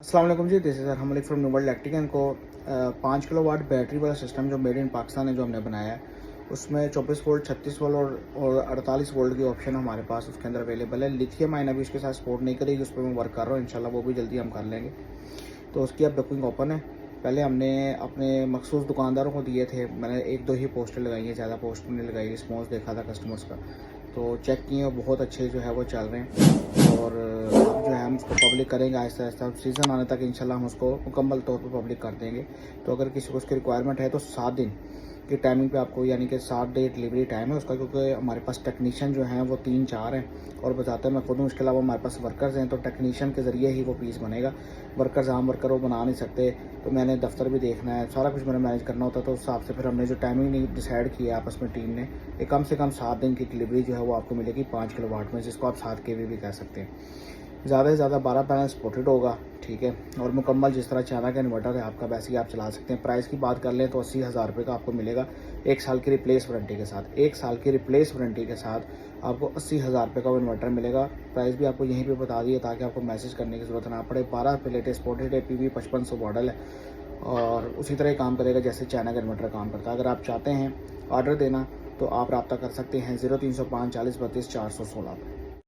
अस्सलाम वालेकुम जी, this is Hamlik from new world electrical को 5 किलोवाट बैटरी वाला सिस्टम जो मेड इन पाकिस्तान है जो हमने बनाया है उसमें 24 वोल्ट 36 वोल्ट और 48 वोल्ट की ऑप्शन हमारे पास उसके अंदर अवेलेबल है। लिथियम आयन अभी उसके साथ सपोर्ट नहीं करेगी, उस पर मैं वर्क कर रहा हूँ, इंशाल्लाह वो भी जल्दी हम कर लेंगे। तो उसकी अब बुकिंग ओपन है। पहले हमने अपने मखसूस दुकानदारों को दिए थे, मैंने 1-2 ही पोस्टर लगाई हैं, ज़्यादा पोस्टर नहीं लगाई। रिस्पॉन्स देखा था कस्टमर्स का तो चेक किए, बहुत अच्छे जो है वो चल रहे हैं। और अब जो है हम उसको पब्लिक करेंगे आहिस्ता आहिस्ता, सीज़न आने तक इंशाल्लाह हम उसको मुकम्मल तौर पर पब्लिक कर देंगे। तो अगर किसी को उसकी रिक्वायरमेंट है तो 7 दिन की टाइमिंग पे आपको, यानी कि 7 डे डिलीवरी टाइम है उसका, क्योंकि हमारे पास टेक्नीशियन जो हैं वो 3-4 हैं और बताते हैं मैं खुद हूँ। इसके अलावा हमारे पास वर्कर्स हैं, तो टेक्नीशियन के ज़रिए ही वो पीस बनेगा। वर्कर्स आम वर्कर वो बना नहीं सकते, तो मैंने दफ्तर भी देखना है, सारा कुछ मैंने मैनेज करना होता है। तो उस हिसाब से फिर हमने जो टाइमिंग नहीं डिसाइड किया आपस में टीम ने, ये कम से कम 7 दिन की डिलीवरी जो है वो आपको मिलेगी 5 किलोवाट में, जिसको आप 7 kV भी कह सकते हैं। ज़्यादा से ज़्यादा 12 पैनल सपोर्टेड होगा, ठीक है। और मुकम्मल जिस तरह चाइना का इन्वर्टर है आपका, वैसे ही आप चला सकते हैं। प्राइस की बात कर लें तो 80,000 रुपये का आपको मिलेगा 1 साल की रिप्लेस वारंटी के साथ। 1 साल की रिप्लेस वारंटी के साथ आपको 80,000 रुपये का वो इन्वर्टर मिलेगा। प्राइस भी आपको यहीं पे बता दिए ताकि आपको मैसेज करने की ज़रूरत ना पड़े। 12 प्लेटें सपोर्टेड है, PV 5500 मॉडल है और उसी तरह काम करेगा जैसे चाइना का इन्वर्टर काम करता है। अगर आप चाहते हैं ऑर्डर देना तो आप रब्ता कर सकते हैं 0305 40 32 416 पर।